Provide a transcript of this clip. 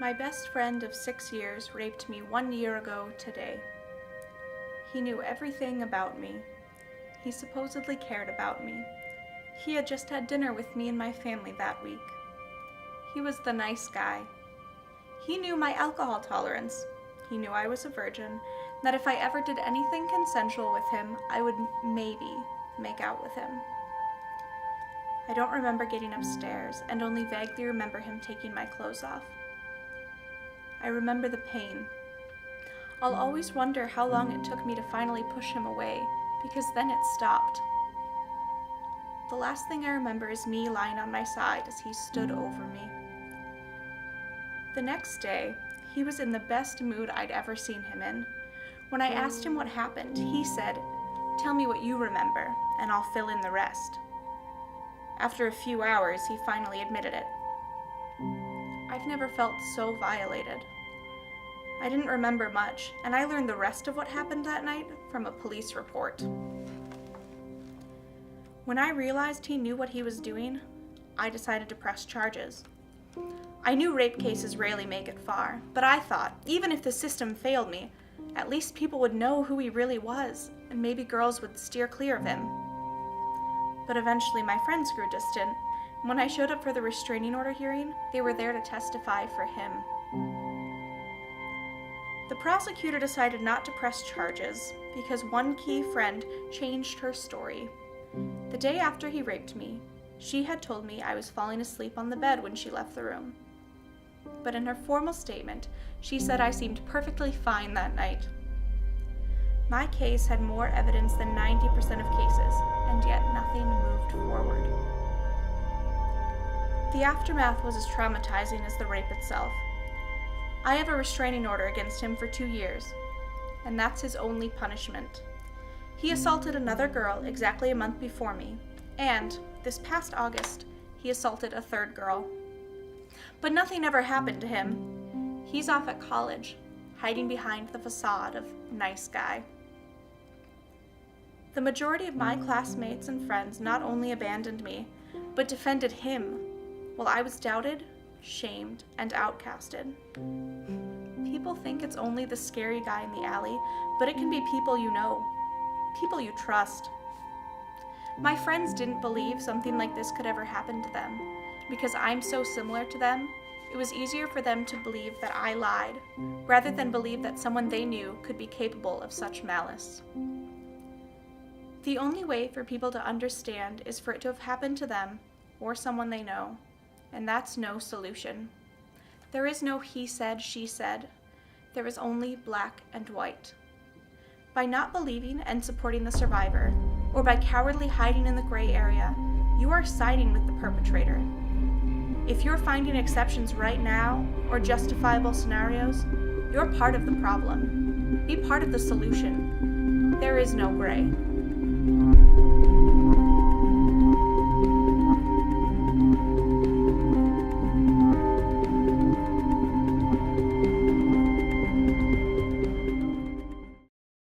My best friend of 6 years raped me 1 year ago today. He knew everything about me. He supposedly cared about me. He had just had dinner with me and my family that week. He was the nice guy. He knew my alcohol tolerance. He knew I was a virgin, that if I ever did anything consensual with him, I would maybe make out with him. I don't remember getting upstairs and only vaguely remember him taking my clothes off. I remember the pain. I'll always wonder how long it took me to finally push him away, because then it stopped. The last thing I remember is me lying on my side as he stood over me. The next day, he was in the best mood I'd ever seen him in. When I asked him what happened, he said, "Tell me what you remember, and I'll fill in the rest." After a few hours, he finally admitted it. I've never felt so violated. I didn't remember much, and I learned the rest of what happened that night from a police report. When I realized he knew what he was doing, I decided to press charges. I knew rape cases rarely make it far, but I thought, even if the system failed me, at least people would know who he really was, and maybe girls would steer clear of him. But eventually my friends grew distant, and when I showed up for the restraining order hearing, they were there to testify for him. The prosecutor decided not to press charges because one key friend changed her story. The day after he raped me, she had told me I was falling asleep on the bed when she left the room. But in her formal statement, she said I seemed perfectly fine that night. My case had more evidence than 90% of cases, and yet nothing moved forward. The aftermath was as traumatizing as the rape itself. I have a restraining order against him for 2 years, and that's his only punishment. He assaulted another girl exactly a month before me, and this past August, he assaulted a third girl. But nothing ever happened to him. He's off at college, hiding behind the facade of nice guy. The majority of my classmates and friends not only abandoned me, but defended him, while I was doubted, shamed, and outcasted. People think it's only the scary guy in the alley, but it can be people you know, people you trust. My friends didn't believe something like this could ever happen to them. Because I'm so similar to them, it was easier for them to believe that I lied, rather than believe that someone they knew could be capable of such malice. The only way for people to understand is for it to have happened to them or someone they know, and that's no solution. There is no he said, she said. There is only black and white. By not believing and supporting the survivor, or by cowardly hiding in the gray area, you are siding with the perpetrator. If you're finding exceptions right now, or justifiable scenarios, you're part of the problem. Be part of the solution. There is no gray.